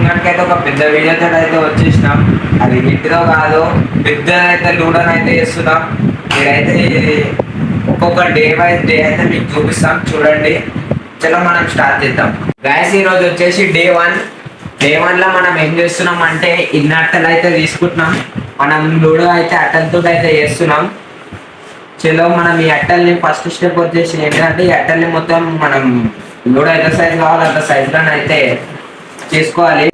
మొన్నటికైతే ఒక పెద్ద వీడియోతో అయితే వచ్చేసినాం. అది ఇంటిలో కాదు, పెద్ద అయితే లూడోని అయితే చేస్తున్నాం. మీరైతే ఒక్కొక్క డే వైజ్ డే అయితే మీకు చూపిస్తాం, చూడండి. చలో మనం స్టార్ట్ చేద్దాం. గైస్ ఈరోజు వచ్చేసి డే వన్ లో మనం ఏం చేస్తున్నాం అంటే ఇన్ని అట్టలు అయితే తీసుకుంటున్నాం. మనం లూడో అయితే అట్టలతో అయితే చేస్తున్నాం. చలో మనం ఈ అట్టల్ని ఫస్ట్ స్టెప్ వచ్చేసి ఏంటంటే ఈ అట్టల్ని మొత్తం మనం లూడో ఎంత సైజ్ కావాలో అంత సైజులో అయితే చేసుకోవాలి.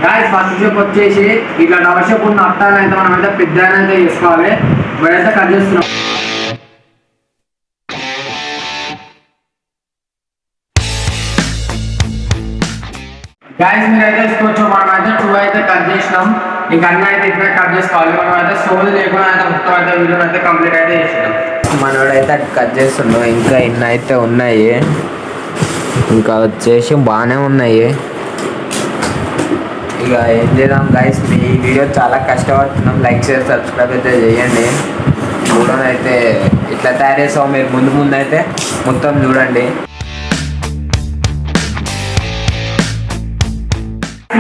గాయస్ ఫస్ట్ స్టెప్ వచ్చేసి ఇట్లా డబల్ షేప్ ఉన్న అట్టాలు అయితే మనం అయితే పెద్ద అయితే చేసుకోవాలి. ఇప్పుడైతే కట్ చేస్తున్నాం. గాయస్ మీరైతే తీసుకోవచ్చు. మనం అయితే 2 అయితే కట్ చేసినాం. ఇంకా అన్నీ అయితే ఇప్పుడే కట్ చేసుకోవాలి. మనం అయితే సోల్ లేకుండా అయితే మొత్తం అయితే వీడియోని అయితే కంప్లీట్ అయితే చేసినాం. మనోడైతే కట్ చేస్తున్నాం. ఇంకా ఇన్ని అయితే ఉన్నాయి, ఇంకా వచ్చేసి బాగానే ఉన్నాయి. ఇక ఏం చేద్దాం గైస్, మీ వీడియో చాలా కష్టపడుతున్నాం. లైక్ షేర్ సబ్స్క్రైబ్ అయితే చేయండి. చూడండి అయితే ఇట్లా తయారు చేస్తాం. మీరు ముందు అయితే మొత్తం చూడండి.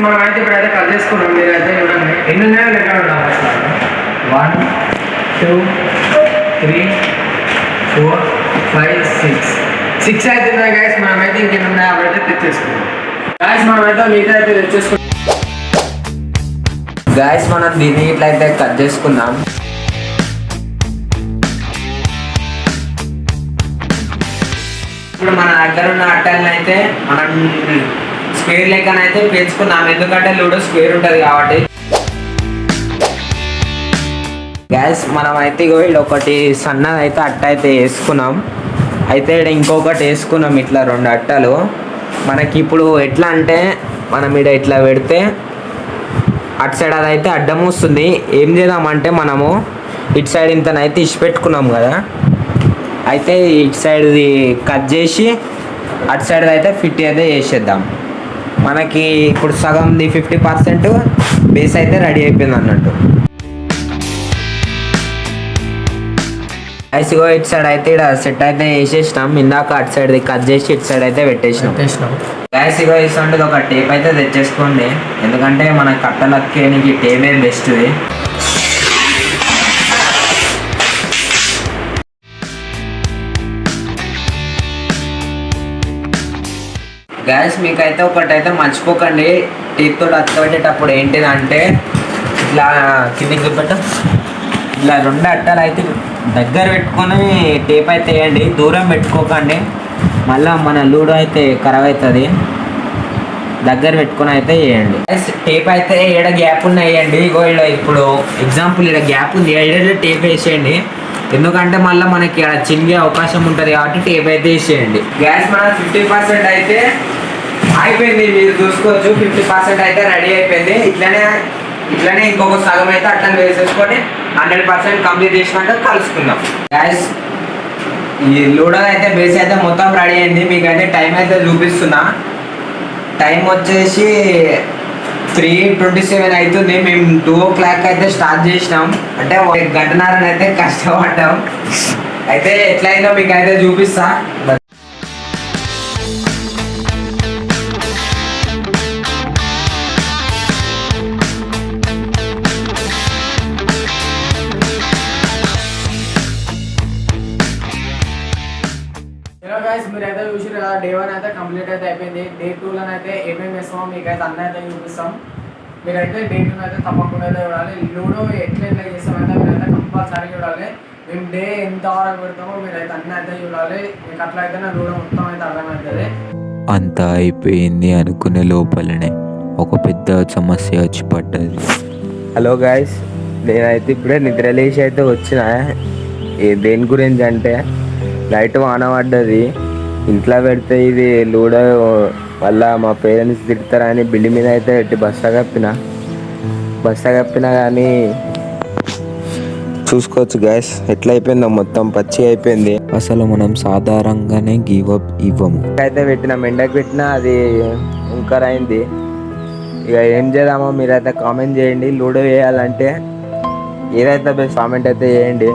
మనం అయితే ఇప్పుడైతే కట్ చేసుకున్నాం. మీరైతే చూడండి ఎన్ని ఉన్నాయో లెక్క ఉండాలి. 1 2 3 4 5 6 అయితే ఉన్నాయి గైస్. మనమైతే ఇంకెన్ని ఉన్నాయో అవైతే తెచ్చేసుకున్నాం. గైస్ మనమైతే మిగతా అయితే తెచ్చేసుకున్నాం. గైస్ మనం దీన్ని ఇట్లా అయితే కట్ చేసుకుందాం. ఇప్పుడు మన దగ్గర ఉన్న అట్టల్ని అయితే మనం స్క్వేర్ లెక్కనైతే పెంచుకున్నాం. ఎందుకంటే లూడో స్క్వేర్ ఉంటుంది కాబట్టి. గ్యాస్ మనం అయితే ఒకటి సన్నది అయితే అట్ట అయితే వేసుకున్నాం. అయితే ఇంకొకటి వేసుకున్నాం ఇట్లా 2 అట్టలు. మనకి ఇప్పుడు ఎట్లా అంటే మనం ఇక్కడ ఇట్లా పెడితే అటు సైడ్ అదైతే అడ్డం వస్తుంది. ఏం చేద్దామంటే మనము ఇటు సైడ్ ఇంతనైతే ఇచ్చి పెట్టుకున్నాం కదా, అయితే ఇటు సైడ్ది కట్ చేసి అటు సైడ్ అయితే ఫిట్ అయితే చేసేద్దాం. మనకి ఇప్పుడు సగంది 50% బేస్ అయితే రెడీ అయిపోయింది అన్నట్టు. ఐసిగో ఇటు సైడ్ అయితే ఇక్కడ సెట్ అయితే వేసేసినాం. ఇందాక అటు సైడ్ది కట్ చేసి ఇటు సైడ్ అయితే పెట్టేసినాం. ఐసిగో ఇస్తుంటే ఒక టేప్ అయితే తెచ్చేసుకోండి. ఎందుకంటే మన కట్టలకి టేపే బెస్ట్ది. గ్యాస్ మీకైతే ఒకటైతే మర్చిపోకండి, టీతో అత్తపెట్టేటప్పుడు ఏంటిదంటే ఇట్లా కిందికి చూపెట్టు, ఇలా 2 అట్టలు అయితే దగ్గర పెట్టుకొని టేప్ అయితే వేయండి. దూరం పెట్టుకోకండి, మళ్ళీ మన లూడో అయితే ఖరాబ్ అవుతుంది. దగ్గర పెట్టుకొని అయితే వేయండి. టేప్ అయితే ఏడ గ్యాప్ ఉన్న వేయండి. ఇగో ఇక్కడ ఇప్పుడు ఎగ్జాంపుల్ ఇక్కడ గ్యాప్ ఉంది, ఏడైతే టేప్ వేసేయండి. ఎందుకంటే మళ్ళీ మనకి ఇక్కడ చినిగే అవకాశం ఉంటుంది కాబట్టి టేప్ అయితే వేసేయండి. గ్యాస్ మన 50% అయితే అయిపోయింది, మీరు చూసుకోవచ్చు. 50% అయితే రెడీ అయిపోయింది. ఇట్లనే ఇంకొక సగం అయితే అట్లా వేసేసుకొని 100% కంప్లీట్ చేసినాక కలుసుకుందాం. గ్యాస్ ఈ లూడో అయితే బేస్ అయితే మొత్తం రెడీ అయింది. మీకైతే టైం అయితే చూపిస్తున్నా. టైం వచ్చేసి 3:27 అవుతుంది. మేము 2 o'clock అయితే స్టార్ట్ చేసినాం. అంటే 1 గంటన్నర అయితే కష్టపడ్డాం. అయితే ఎట్లయిందో మీకు అయితే చూపిస్తా. మీరైతే చూసారు కదా, డే 1 అయితే కంప్లీట్ అయితే అయిపోయింది. డే 2లో అయితే ఏమేమి వేస్తామో మీకైతే అన్నీ అయితే చూపిస్తాం. మీరైతే డే 2 అయితే తప్పకుండా అయితే చూడాలి. లూడో ఎట్లా చేస్తామైతే మీరైతే కంపల్సరీ చూడాలి. మేము డే ఎంత వరకు పెడతామో మీరైతే అన్నీ అయితే చూడాలి. మీకు అట్లా అయితేనే లూడో మొత్తం అయితే అర్థమవుతుంది. అంతా అయిపోయింది అనుకునే లోపలనే ఒక పెద్ద సమస్య వచ్చి పడ్డది. హలో గాయస్, నేనైతే ఇప్పుడే నిద్రలేసి అయితే వచ్చిన. దేని గురించి అంటే లైట్ వాన పడ్డది. ఇంట్లో పెడితే ఇది లూడో వల్ల మా పేరెంట్స్ తిడతారని బిల్డి మీద అయితే పెట్టి బస్తా కప్పినా కానీ చూసుకోవచ్చు గ్యాస్ ఎట్లా అయిపోయిందో, మొత్తం పచ్చి అయిపోయింది. అసలు మనం సాధారణంగానే గివప్ ఇవ్వము. అయితే పెట్టినా ఎండకు పెట్టినా అది ఉంకర్ అయింది. ఇక ఏం చేద్దామో మీరైతే కామెంట్ చేయండి. లూడో వేయాలంటే ఏదైతే బెస్ట్ కామెంట్ అయితే చేయండి.